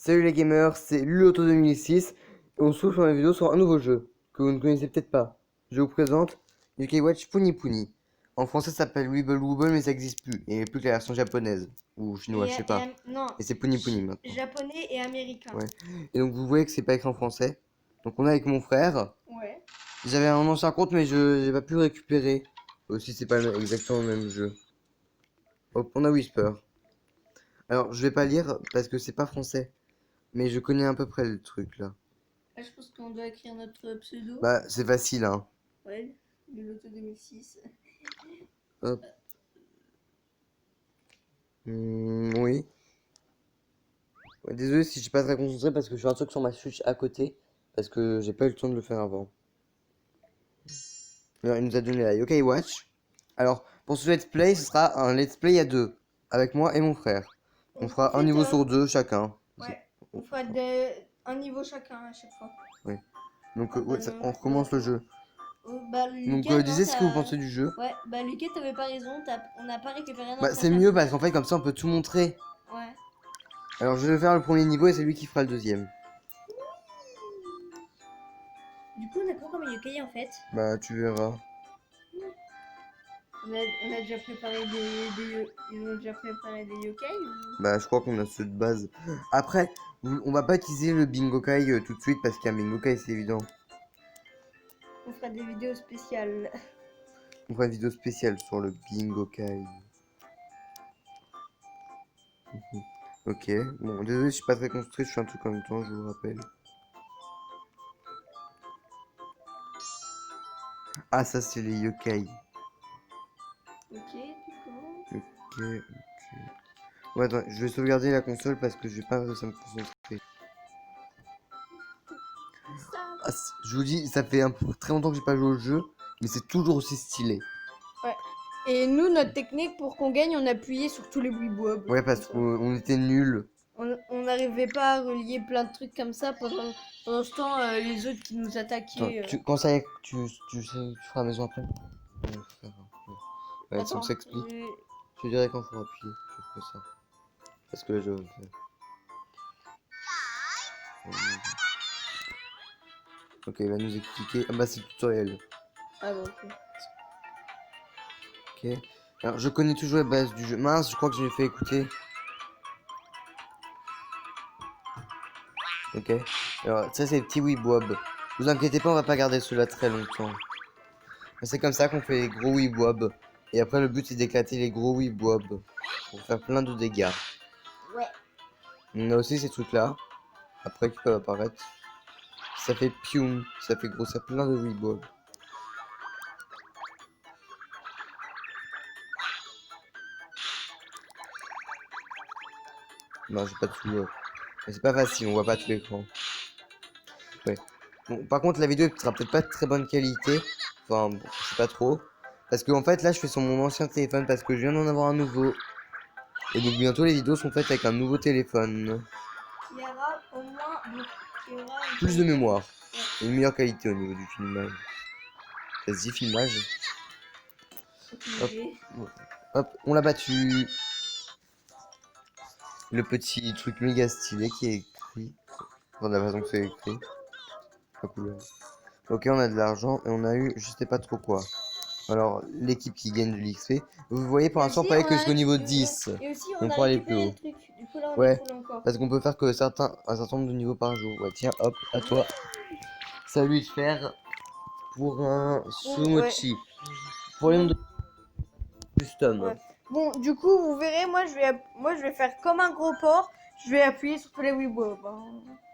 Salut les gamers, c'est Luloto 2006 et on se retrouve sur une vidéo sur un nouveau jeu que vous ne connaissez peut-être pas. Je vous présente UK Watch Puni Puni. En français ça s'appelle Wibble Wobble mais ça n'existe plus. Il n'y a plus que la version japonaise ou chinoise, je sais pas. Non, Et c'est Puni Puni maintenant. japonais et américain. Ouais. Et donc vous voyez que c'est pas écrit en français. Donc on est avec mon frère. Ouais. J'avais un ancien compte mais je n'ai pas pu le récupérer. Aussi c'est pas exactement le même jeu. Hop, on a Whisper. Alors je vais pas lire parce que c'est pas français. Mais je connais à peu près le truc là. Là, je pense qu'on doit écrire notre pseudo. Bah c'est facile hein. Ouais, de l'auto 2006. Hop. Oui. Ouais, désolé si je suis pas très concentré parce que je fais un truc sur ma Switch à côté. Parce que j'ai pas eu le temps de le faire avant. Alors, il nous a donné la Yokai Watch. Alors, pour ce let's play, ce sera un let's play à deux. Avec moi et mon frère. On fera un niveau sur deux chacun. Ouais, on fera un niveau chacun à chaque fois. Oui. Donc, Ah, ouais, bah non, on recommence le jeu. Bah, Donc, Lucas, non, disais ce que vous pensez du jeu. Ouais, bah Lucas, t'avais pas raison, on n'a pas récupéré Bah, notre c'est ancien mieux compte. parce qu'en fait, comme ça, on peut tout montrer. Ouais. Alors, je vais faire le premier niveau et c'est lui qui fera le deuxième. Du coup, on a quoi comme yokai en fait? Bah, tu verras. On a déjà préparé ils ont déjà préparé des yokai ou... Bah, je crois qu'on a ceux de base. Après, on va pas utiliser le Bingokai tout de suite parce qu'il y a un Bingokai, c'est évident. On fera des vidéos spéciales. On fera une vidéo spéciale sur le Bingokai. Ok, bon, désolé, je suis pas très concentré, je fais un truc en même temps, je vous rappelle. Ah, ça, c'est les yokai. Ok, du coup. Ok, ok. Ouais, attends, je vais sauvegarder la console parce que je vais pas réussir à me concentrer. Ah, je vous dis, ça fait très longtemps que j'ai pas joué au jeu, mais c'est toujours aussi stylé. Ouais. Et nous, notre technique pour qu'on gagne, on appuyait sur tous les bois. Ouais, parce qu'on était nuls. On n'arrivait pas à relier plein de trucs comme ça pendant ce temps, les autres qui nous Attends, attaquaient. quand ça y est, tu feras la maison après. Ouais, ouais, si on Attends, s'explique, je te dirai quand faut appuyer. Je ferai ça. Parce que là, je vais le faire. Ok, il va nous expliquer. Ah bah, c'est le tutoriel. Ah bon, ok. Ok. Alors, je connais toujours les bases du jeu. Mince, je crois que je l'ai fait écouter. Ok. Alors, ça, c'est les petits Weebob. Vous inquiétez pas, on va pas garder ceux-là très longtemps. C'est comme ça qu'on fait les gros Weebob. Et après, le but, c'est d'éclater les gros Weebob. Pour faire plein de dégâts. Ouais. On a aussi ces trucs-là. Après, qui peuvent apparaître. Ça fait pium. Ça fait grossir plein de Weebob. Non, j'ai pas tout. Mais c'est pas facile, on voit pas tout l'écran. Ouais. Bon, par contre, la vidéo sera peut-être pas de très bonne qualité. Enfin, bon, je sais pas trop. Parce que en fait, là, je fais sur mon ancien téléphone parce que je viens d'en avoir un nouveau. Et donc, bientôt, les vidéos sont faites avec un nouveau téléphone. Il y aura au moins Plus de mémoire. Et une meilleure qualité au niveau du filmage. Ça se dit filmage. Hop. Hop, on l'a battu. Le petit truc méga stylé qui est écrit. Enfin, de la façon que c'est écrit. La couleur. Ok, on a de l'argent et on a eu, je sais pas trop quoi. Alors, l'équipe qui gagne de l'XP. Vous voyez, pour l'instant, on peut aller que jusqu'au niveau 10. Et aussi, On pourra aller plus haut. le truc. Du coup, là, on Ouais, est full encore. parce qu'on peut faire que un certain nombre de niveaux par jour. Ouais, tiens, hop, à toi. Salut de faire pour un Sumochi. Pour les noms de custom. Ouais. Bon, du coup, vous verrez, moi, je vais faire comme un gros porc. Je vais appuyer sur tous les Weebob. Hein.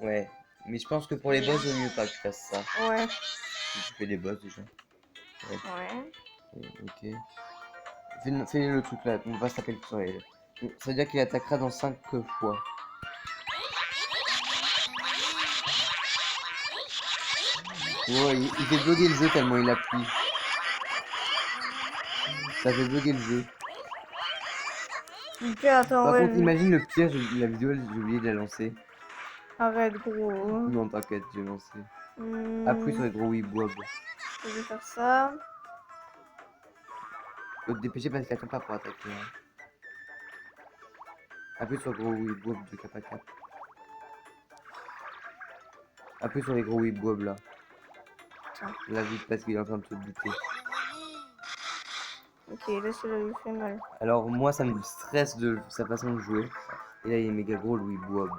Ouais, mais je pense que pour les boss, il vaut mieux pas que je fasse ça. Ouais. Tu fais des boss déjà. Ouais. Ok. Fais le truc là, on va se taper le tutoriel. Ça veut dire qu'il attaquera dans 5 fois. Ouais, il fait bugger le jeu tellement il appuie. Ça fait bugger le jeu. Ok, attends, Par ouais. contre, imagine le pire, la vidéo, j'ai oublié de la lancer. Arrête, gros. Non, t'inquiète, j'ai lancé. Appuie Hmm, sur les gros Weebob. je vais faire ça. Faut te dépêcher parce qu'il attend pas pour attaquer. Hein. Appuie sur le gros Weebob de cap à cap. Appuie sur les gros Weebwobs là. Tiens. Là vite parce qu'il est en train de te buter. Ok, là cela lui fait mal. Alors moi ça me stresse de sa façon de jouer. Et là il est méga gros le Weebwob.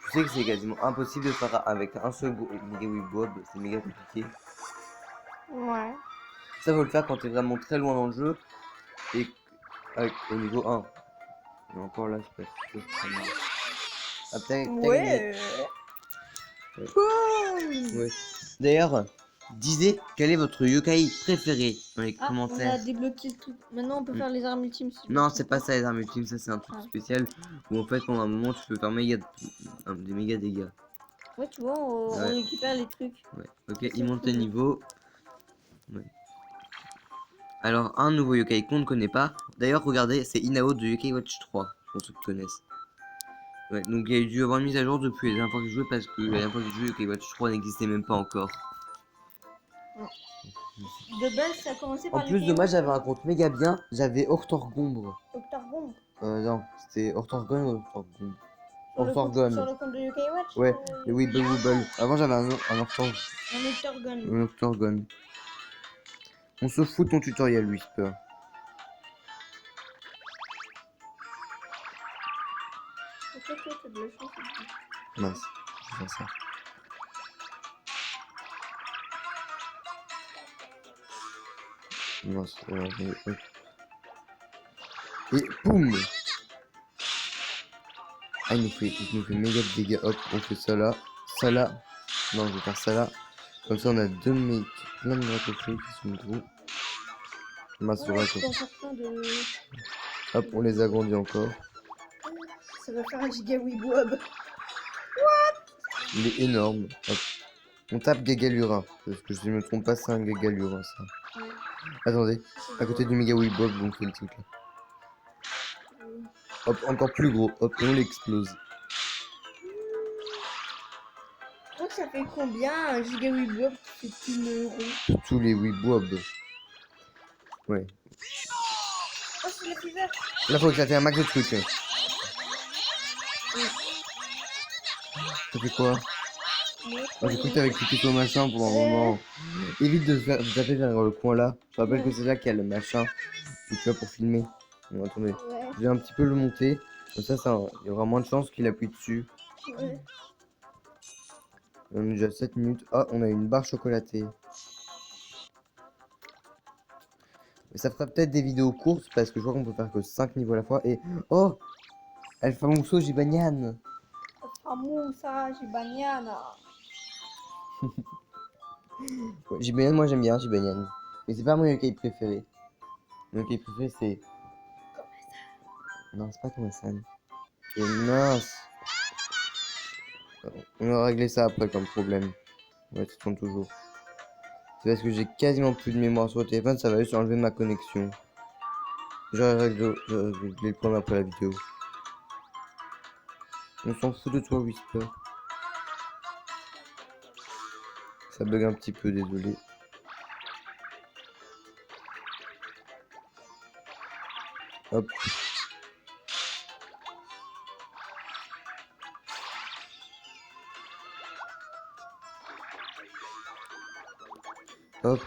Je sais que c'est quasiment impossible de faire avec un seul méga Weebwob, c'est méga compliqué. Ouais. Ça faut le faire quand t'es vraiment très loin dans le jeu. Et avec, au niveau 1. Et encore là je suis pas sûr que ça marche. Ah, t'as gagné. Ouais. Ouais. Boum. Ouais. D'ailleurs, disez quel est votre yokai préféré dans les Ah, on a commentaires. débloqué le truc. Maintenant, on peut faire les armes ultimes. Si je me Non, trompe c'est pas ça les armes ultimes, ça c'est un truc Ah. spécial où en fait pendant un moment tu peux faire des méga dégâts. Ouais, tu vois, on Ouais. récupère les trucs. Ouais. Ok, C'est il monte trop de bien. niveau. Ouais. Alors un nouveau yokai qu'on ne connaît pas. D'ailleurs regardez, c'est Inao de Yokai Watch 3, pour ceux qui connaissent. Ouais, donc il y a dû avoir une mise à jour depuis la dernière fois que je jouais parce que la dernière fois que je jouais Yokai Watch 3 n'existait même pas encore. De base, ça a commencé En par plus de moi j'avais un compte méga bien, j'avais Hortorgombre. Octargon. Non, c'était Hortorgon ou Hortorgombre. Sur Hortorgon. le compte de Yokai Watch. Ouais, le Weeble Wobble. Avant j'avais un Hortorgon. Un Octargon. Un Hortorgon. On se fout de ton tutoriel, Whisper. Pourquoi toi, t'as de la chance? Mince, je vais faire ça. Mince, hop. Et boum. Ah, il nous fait méga de dégâts. Hop, on fait ça là. Ça là. Non, je vais faire ça là. Comme ça, on a plein de raccourcis qui sont gros. Mince, Ouais, je peux en faire plein de... Hop, on les agrandit encore. Ça va faire un giga Weebob. Il est énorme. Hop. On tape Gagalurin. Parce que si je me trompe pas, c'est un Gagalurin ça. Ouais. Attendez, à côté du méga Weebob, on fait le truc là. Hop, encore plus gros. Hop, et on l'explose. Je crois que ça fait combien un giga Weebob qui fait tout rond? Tous les Weebobs. Ouais. Oh, c'est la fever. Là, faut éclater un max de trucs. Ça fait quoi? Oh, j'ai cru que t'avais cliqué sur le machin pour un moment. Évite de taper vers le coin là. Je rappelle que c'est là qu'il y a le machin. Que tu as pour filmer. Bon, attendez. Ouais. Je vais un petit peu le monter. Comme ça, il y aura moins de chances qu'il appuie dessus. Ouais. On est déjà 7 minutes. Ah, on a une barre chocolatée. Mais ça fera peut-être des vidéos courtes parce que je vois qu'on peut faire que 5 niveaux à la fois. Et oh, Alpha Musso Gibanian. Famosa Gibaniana. Ouais, Gibanian, moi j'aime bien Gibanian. Mais c'est pas mon yokai préféré. Mon yokai préféré c'est. Non, c'est pas Komasan. Et mince. On va régler ça après comme problème. Ouais, ça tourne toujours. C'est parce que j'ai quasiment plus de mémoire sur le téléphone, ça va juste enlever ma connexion. J'aurais réglé le problème après la vidéo. On s'en fout de toi, Whisper. Ça bug un petit peu, désolé. Hop. Hop.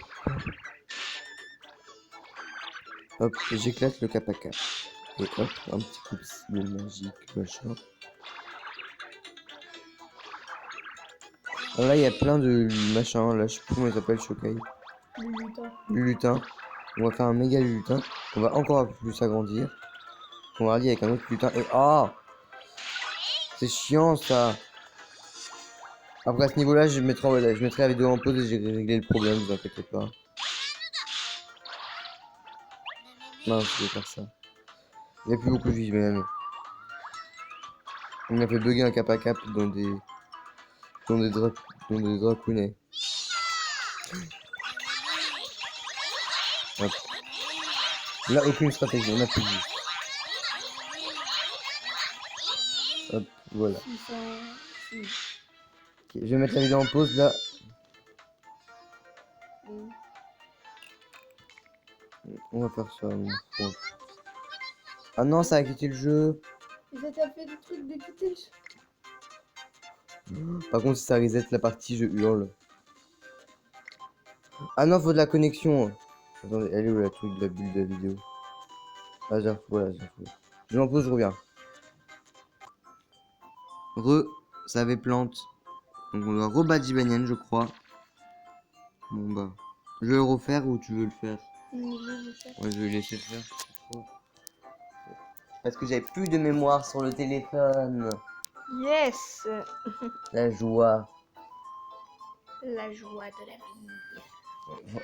Hop, j'éclate le Kapaka. Et hop, un petit coup de magique, machin. Alors là, il y a plein de machins. Là, je sais plus comment ils s'appellent, Shokai. Le lutin. Le lutin. On va faire un méga lutin. On va encore plus agrandir. On va aller avec un autre lutin. Et oh, c'est chiant ça. Après à ce niveau-là, je mettrai la vidéo en pause et j'ai réglé le problème, vous inquiétez pas. Non, je vais faire ça. Il n'y a plus beaucoup de vie, mais on a fait bugger un cap à cap dans des dracounets. Hop. Là, aucune stratégie, on a plus de vie. Hop, voilà. Ok, je vais mettre la vidéo en pause là. On va faire ça. Ah non, ça a quitté le jeu. Ça t'a fait des trucs de quitter. Par contre, si ça reset la partie, je hurle. Ah non, faut de la connexion. Attendez, elle est où la truc de la bulle de la vidéo? Ah, j'ai retrouvé, voilà, j'ai retrouvé. Je m'en pose, je reviens. Ça avait plante. Donc on va rebattre Jibanian, je crois. Bon bah. Je vais le refaire ou tu veux le faire? Ouais, je vais laisser faire. Parce que j'avais plus de mémoire sur le téléphone. Yes. La joie. La joie de la vie.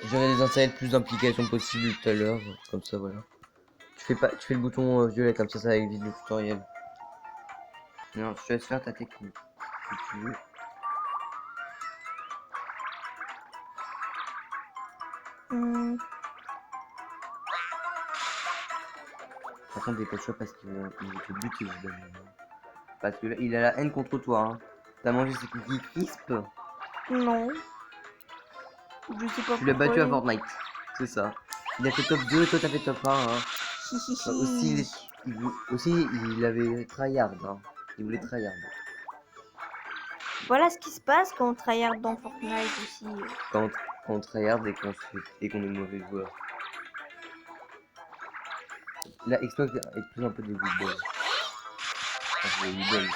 Je vais désinstaller le plus d'applications possible tout à l'heure. Comme ça, voilà. Tu fais le bouton violet, comme ça évite le tutoriel. Non, je te laisse faire ta technique. Si tu veux. Par contre, dépêche-toi parce qu'il te bute, il se donne. Parce que là, il a la haine contre toi. Hein. T'as mangé ses cookies crisp? Non. Je sais pas. Tu l'as battu à Fortnite. C'est ça. Il a fait top 2, toi t'as fait top 1. Hein. Aussi, il avait tryhard. Hein. Il voulait tryhard. Voilà ce qui se passe quand on tryhard dans Fortnite aussi. Quand on tryhard et qu'on est mauvais joueur. Là, Xbox est plus un peu des weeballs. Enfin, des weeballs.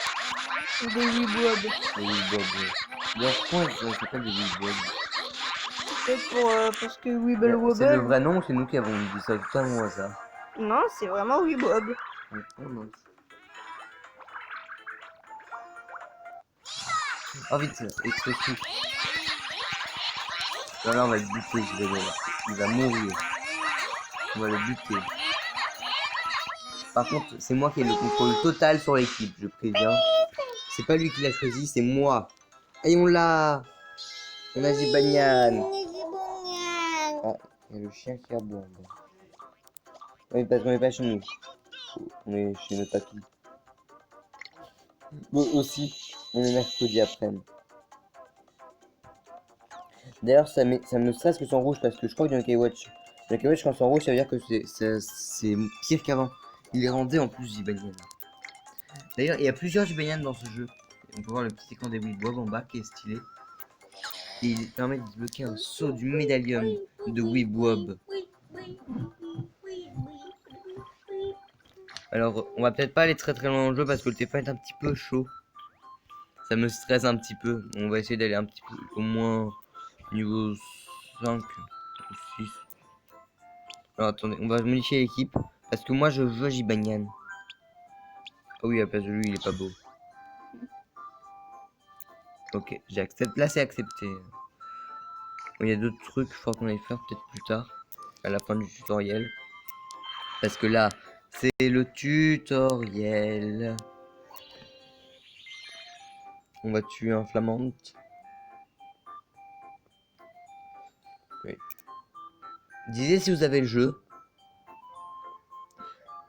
Des weebob. Des weeballs. Leur point, ça s'appelle des weeballs. C'est parce que Weeble Wobble. C'est le vrai nom, c'est nous qui avons dit ça totalement au hasard. Non, c'est vraiment Weebob. Oh vite, explosif. Là, on va le buter, je vais le... Il va mourir. On va le buter. Par contre, c'est moi qui ai le contrôle total sur l'équipe, je préviens. C'est pas lui qui l'a choisi, c'est moi. Et on l'a. On a Jibanian. Ah, il y a le chien qui aboie. Oui, parce qu'on est pas chez nous. On est chez notre papy. Bon, aussi, on est mercredi après-midi. D'ailleurs, ça me stresse que c'est en rouge parce que je crois que dans le K-Watch, quand c'est en rouge, ça veut dire que c'est pire qu'avant. Il est rendé en plus Jibanian. D'ailleurs, il y a plusieurs Jibanian dans ce jeu. On peut voir le petit écran des Weebob en bas qui est stylé. Et il permet de débloquer un saut du médaillon de Weebob. Alors, on va peut-être pas aller très très loin dans le jeu parce que le téléphone est un petit peu chaud. Ça me stresse un petit peu. On va essayer d'aller un petit peu au moins niveau 5 ou 6. Alors attendez, on va modifier l'équipe. Parce que moi je joue à Jibanian. Ah oui, à la place de lui, il est pas beau. Ok, j'accepte. Là, c'est accepté. Bon, il y a d'autres trucs, je crois qu'on va les faire peut-être plus tard. À la fin du tutoriel. Parce que là, c'est le tutoriel. On va tuer un flamante. Oui. Disez si vous avez le jeu.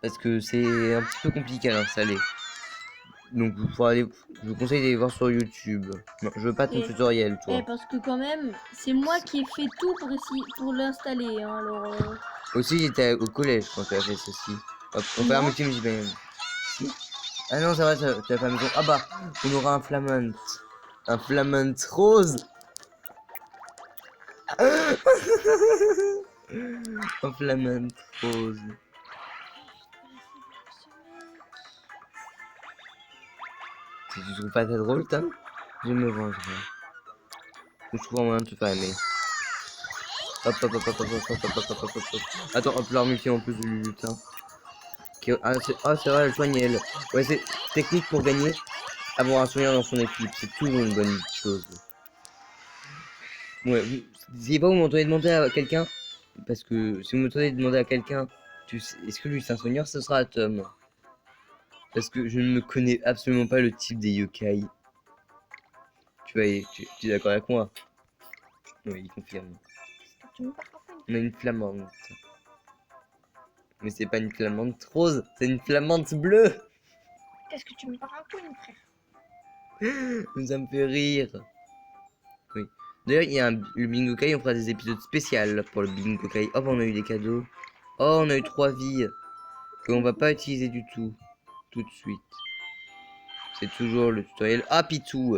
Parce que c'est un petit peu compliqué à l'installer. Donc je vous conseille d'aller voir sur YouTube. Non, je veux pas ton tutoriel, toi. Parce que quand même, c'est moi qui ai fait tout pour l'installer. Hein, alors. Aussi, j'étais au collège quand tu as fait ceci. Hop, on fait un multi JBM. Si. Ah non, ça va, tu as pas maison. Ah bah, on aura un flamant. Un flamant rose. Un flamant rose. Tu trouves pas ça drôle, Tom? Je me vengerai. Je trouve un moyen de te faire aimer. Hop, hop, hop, hop, hop, hop, hop, hop, hop, hop, hop. Attends, hop, leur multi en plus du lutin. Ah, c'est vrai, le soignel. Ouais, c'est technique pour gagner. Avoir un soigneur dans son équipe, c'est toujours une bonne chose. Ouais, vous savez pas, vous m'entendez demander à quelqu'un. Parce que si vous m'entendez demander à quelqu'un, est-ce que lui c'est un soigneur, ce sera Tom. Parce que je ne me connais absolument pas le type des yokai. Tu es d'accord avec moi? Oui, il confirme. On a une flamante. Mais c'est pas une flamante rose, c'est une flamante bleue. Qu'est-ce que tu me parles un peu, mon frère? Ça me fait rire. Oui. D'ailleurs, il y a le Bingo Kai, on fera des épisodes spéciaux pour le Bingo Kai. Hop, on a eu des cadeaux. Oh, on a eu 3 vies que on va pas utiliser du tout de suite. C'est toujours le tutoriel. Ah, Pitou.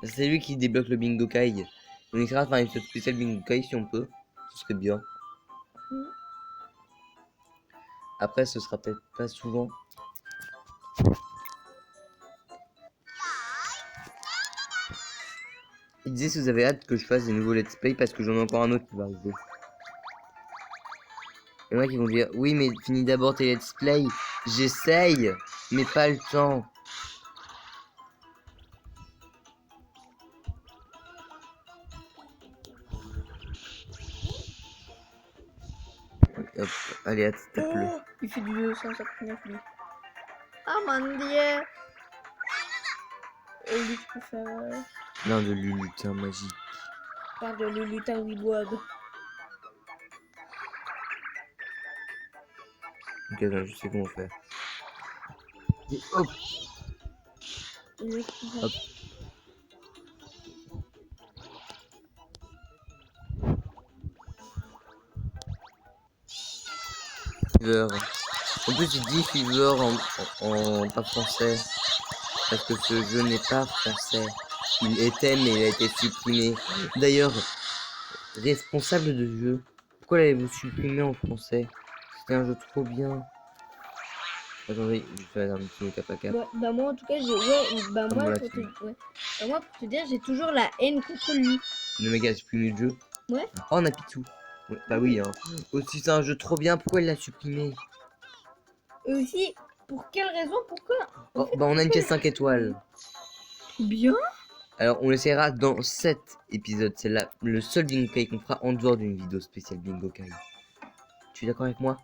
C'est lui qui débloque le Bingo Kai. On essaiera de faire une spéciale Bingo Kai si on peut. Ce serait bien. Mm. Après, ce sera peut-être pas souvent. Il disait si vous avez hâte que je fasse des nouveaux let's play parce que j'en ai encore un autre qui va arriver. Il y en a qui vont dire oui mais finis d'abord tes let's play. J'essaye mais pas le temps. Hop, allez hâte, tape-le. Oh, il fait du 259 lui. Ah mon dieu. Et lui, tu peux faire. Non de lutin magique. Pardon, le lutin Widwab. Ok attends, je sais comment faire. Et hop. Hop. Fever. En plus il dit Fever en pas français. Parce que ce jeu n'est pas français. Il était mais il a été supprimé. D'ailleurs, responsable de jeu, pourquoi l'avez-vous supprimé en français? C'était un jeu trop bien. Attendez, je vais faire un petit cap à cap. Bah, moi en tout cas, j'ai. Ouais, bah, Ah, moi, bon, là, pour te... tu- ouais. Bah, moi, pour te dire, j'ai toujours la haine contre lui. Le mec a supprimé le jeu. Ouais. Oh, on a Pitou. Ouais, bah oui, hein. Aussi, c'est un jeu trop bien, pourquoi il l'a supprimé? Et aussi, pour quelle raison? Pourquoi? Oh, bah on a une pièce 5 étoiles. Bien. Alors, on l'essaiera dans 7 épisodes. C'est le seul Bingo Kai qu'on fera en dehors d'une vidéo spéciale Bingo Kai. Tu es d'accord avec moi?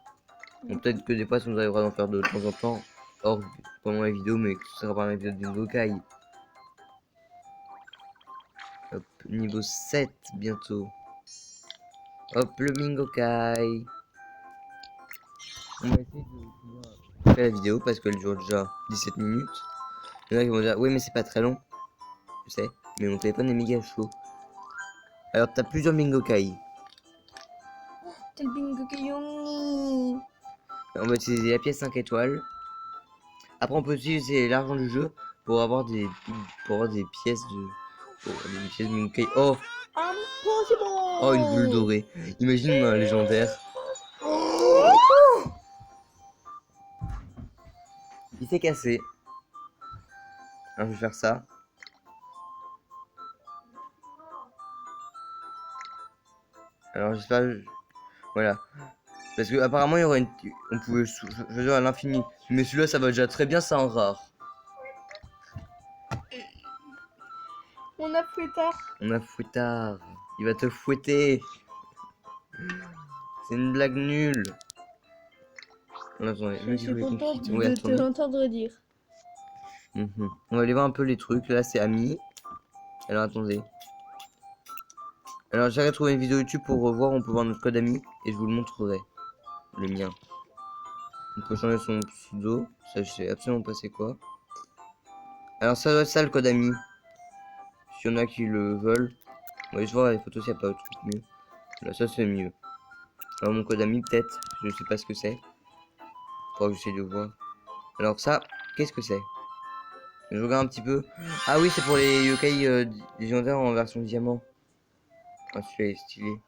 Bon, peut-être que des fois, ça nous arrivera d'en faire de temps en temps, hors pendant la vidéo, mais que ce sera pas un épisode Bingo Kai. Hop, niveau 7 bientôt. Hop, le Bingo Kai. On va essayer de faire la vidéo parce qu'elle dure déjà 17 minutes. Il y en a qui vont dire, oui, mais c'est pas très long. Je sais, mais mon téléphone est méga chaud. Alors, t'as plusieurs Bingo Kai. T'as le bingo Kayong. On va utiliser la pièce 5 étoiles. Après, on peut utiliser l'argent du jeu pour avoir des pièces de. Pour des pièces Bingo Kai. Oh! Impossible. Oh, une bulle dorée. Imagine un légendaire. Il s'est cassé. Alors, je vais faire ça. Alors, j'espère. Voilà. Parce que apparemment il y aurait une. On pouvait choisir à l'infini. Mais celui-là, ça va déjà très bien, c'est un rare. On a fouettard. On a fouettard. Il va te fouetter. C'est une blague nulle. Attendez, Je suis contente Oui, de te attendez. l'entendre dire. On va aller voir un peu les trucs. Là, c'est Ami. Alors, attendez. Alors, j'arrête de trouver une vidéo YouTube pour revoir. On peut voir notre code Ami. Et je vous le montrerai. Le mien. On peut changer son pseudo. Ça, je sais absolument pas c'est quoi. Alors, ça doit être ça le code Ami. S'il y en a qui le veulent. On va juste voir les photos s'il n'y a pas autre truc mieux. Là, ça, c'est mieux. Alors, mon code Ami, peut-être. Je sais pas ce que c'est. Faudra que j'essaie de voir. Alors, ça, qu'est-ce que c'est? Je regarde un petit peu. Ah oui, c'est pour les yokai légendaires en version diamant. Ah, celui-là est stylé.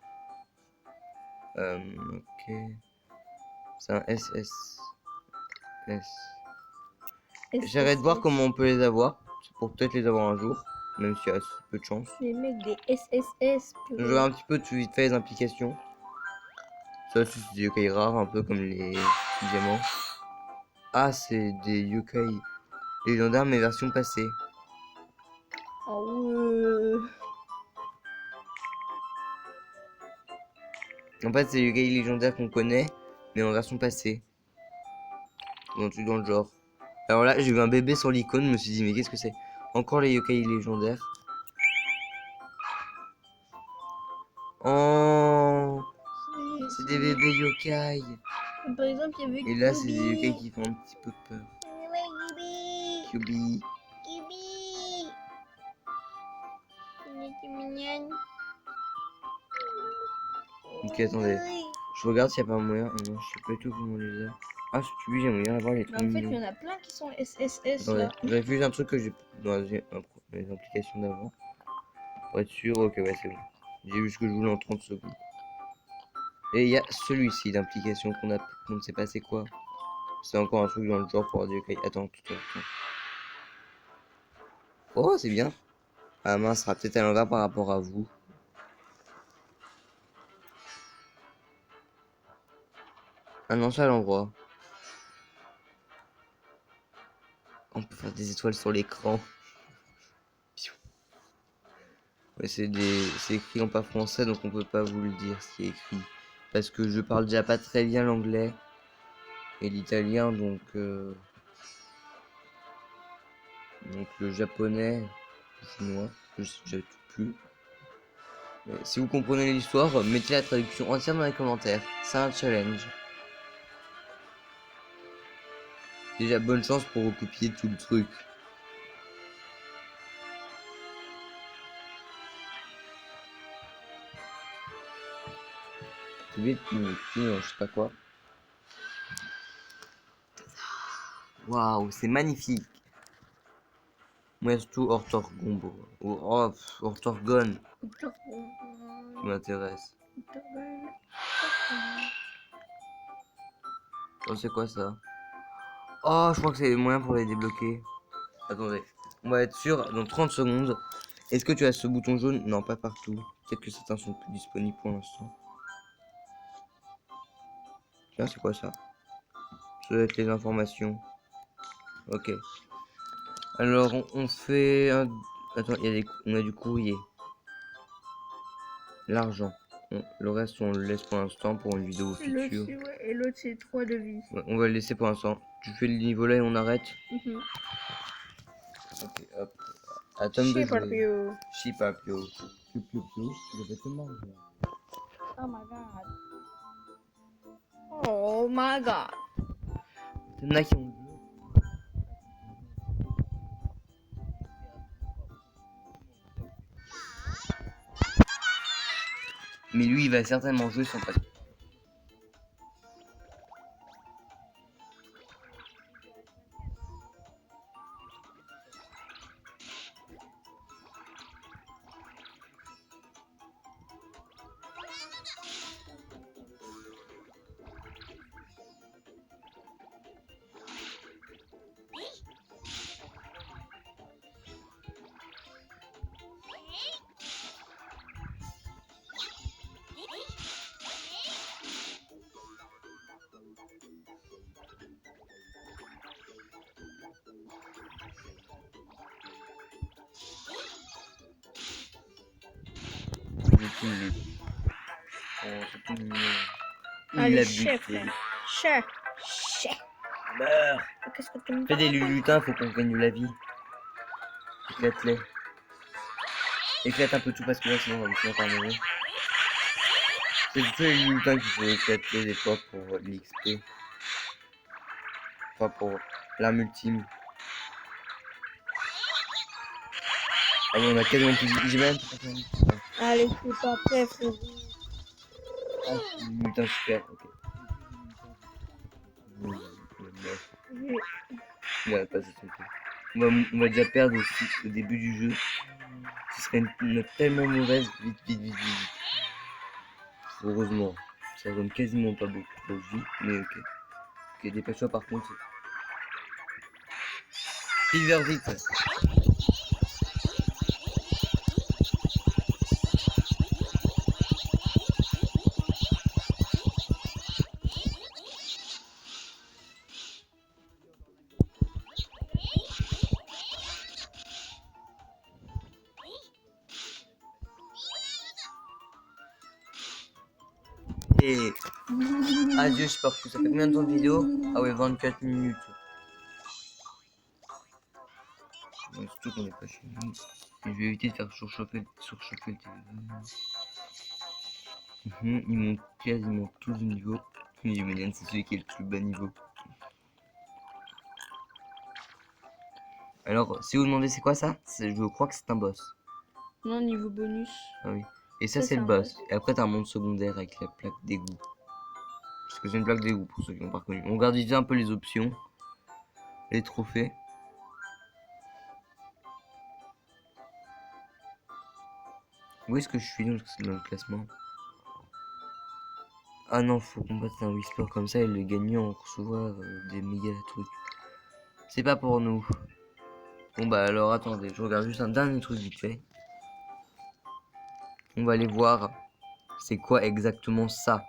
Ok. C'est un SS. S. J'arrête de voir comment on peut les avoir. Pour peut-être les avoir un jour. Même s'il y a assez peu de chance. Les mecs des SSS. Je regarde un petit peu tout vite fait les implications. Ça, c'est des yokai rares, un peu comme les diamants. Ah, c'est des yokai légendaires, mais version passée. Ah ouais. En fait, c'est les yokai légendaires qu'on connaît, mais en version passée. Ou un truc dans le genre. Alors là, j'ai vu un bébé sur l'icône, je me suis dit, mais qu'est-ce que c'est? Encore les yokai légendaires. Oh, c'est des bébés yokai. Par exemple, il y avait Et là, c'est des yokai qui font un petit peu peur. Kyubi. Ok, attendez. Je regarde s'il n'y a pas moyen. Ah non, je sais pas du tout comment on les a. Ah, si tu veux, j'aimerais bien avoir les Mais trucs en fait, il y mignons. en a plein qui sont SSS Ouais, là. j'avais vu un truc que j'ai dans les applications d'avant. Pour être sûr, ok, ouais, c'est bon. J'ai vu ce que je voulais en 30 secondes. Et il y a celui-ci d'implication qu'on ne sait pas c'est quoi. C'est encore un truc dans le genre pour dire, ok, attends, tout attends. Oh, c'est bien. Ah mince, sera peut-être à l'envers par rapport à vous. Ah non, c'est à l'endroit. On peut faire des étoiles sur l'écran. Ouais, c'est écrit en pas français, donc on peut pas vous le dire ce qui est écrit. Parce que je parle déjà pas très bien l'anglais et l'italien, donc le japonais, le chinois, je sais déjà tout plus. Mais si vous comprenez l'histoire, mettez la traduction entière dans les commentaires. C'est un challenge. Déjà, bonne chance pour recopier tout le truc. C'est vite, je sais pas quoi. Waouh, c'est magnifique. Moi, c'est tout Orthorgombo. Oh, Orthorgone qui m'intéresse. Oh, c'est quoi ça? Oh, je crois que c'est le moyen pour les débloquer. Attendez, on va être sûr dans 30 secondes. Est-ce que tu as ce bouton jaune? Non, pas partout. Peut-être que certains sont plus disponibles pour l'instant. Tiens, c'est quoi ça? Ça doit être les informations. Ok. Alors, on fait un... Attends, on a du courrier. L'argent. Le reste, on le laisse pour l'instant pour une vidéo future. Et l'autre, c'est 3 de vie. Ouais, on va le laisser pour l'instant. Tu fais le niveau là et on arrête. Ok, hop. Attends de jouer. Chipapio. Piu-piu-piu. Je vais te manger. Oh my god. Oh my god. T'en as qui ont joué. Mais lui, il va certainement jouer sans pas. Oh, c'est tout mignon. Allez, l'a chef, buté. chef. Meurs. Qu'est-ce que tu me Fais des lutins, faut qu'on gagne de la vie. Éclate-les. Éclate un peu tout parce que là sinon on va vous finir par mourir. C'est plutôt les lutins qu'il faut éclater des fois pour l'XP. Enfin pour l'arme ultime. Ah bon, on a quasiment plus. J'ai même pas fait. Allez, c'est pas prêt, frérot. Ah, lutin super, ok. Il a passé son tour. On va déjà perdre aussi au début du jeu. Ce serait une note tellement mauvaise. Vite. Heureusement, ça donne quasiment pas beaucoup de vie, mais ok. Ok, dépêche-toi par contre. Vite. Et adieu, je sais pas, ça fait combien de temps de vidéo? Ah ouais, 24 minutes. Bon, surtout qu'on est pas chez nous. Et je vais éviter de faire surchauffer le téléphone. Ils montent quasiment tous le niveau. Mais Melian, c'est celui qui est le plus bas niveau. Alors, si vous demandez c'est quoi ça, je crois que c'est un boss. Non, niveau bonus. Ah oui. Et ça Ça, c'est le c'est un boss. boss. Et après t'as un monde secondaire avec la plaque d'égout. Parce que c'est une plaque d'égout pour ceux qui n'ont pas reconnu. On regarde vite un peu les options. Les trophées. Où est-ce que je suis dans le classement? Ah non, faut combattre un Whisper comme ça et le gagnant recevoir des méga trucs. C'est pas pour nous. Bon bah alors attendez, je regarde juste un dernier truc vite fait. On va aller voir c'est quoi exactement ça.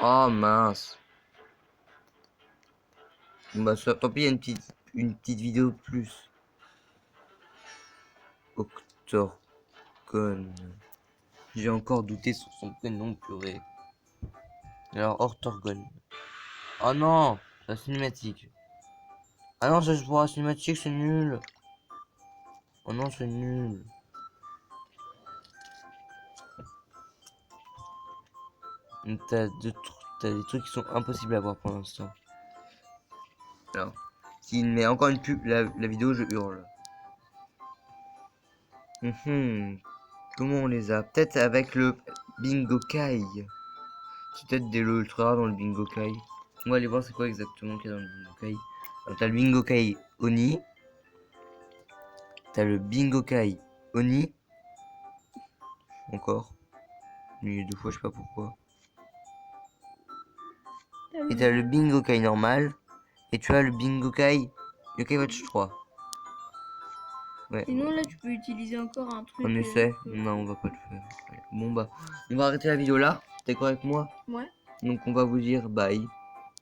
Oh mince. Bon bah ça, tant pis, il y a une petite vidéo plus. Octorgon. J'ai encore douté sur son prénom, purée. Alors Octorgon. Oh non, la cinématique. Ah non, ça je vois la cinématique, c'est nul. Oh non, c'est nul. T'as des trucs qui sont impossibles à voir pour l'instant. Alors, s'il met encore une pub, la vidéo, je hurle. Comment on les a? Peut-être avec le Bingo Kai. C'est peut-être des lots ultra rares dans le Bingo Kai. On va aller voir c'est quoi exactement qu'il y a dans le Bingo Kai. Alors, t'as le Bingo Kai Oni. T'as le Bingo Kai Oni. Encore. Mais deux fois, je sais pas pourquoi. Et t'as le Bingo Kai normal. Et tu as le Bingo Kai Yokai Watch 3. Ouais. Sinon, là, tu peux utiliser encore un truc. On essaie. Non, on va pas le faire. Bon bah, on va arrêter la vidéo là. T'es d'accord avec moi? Ouais. Donc on va vous dire bye.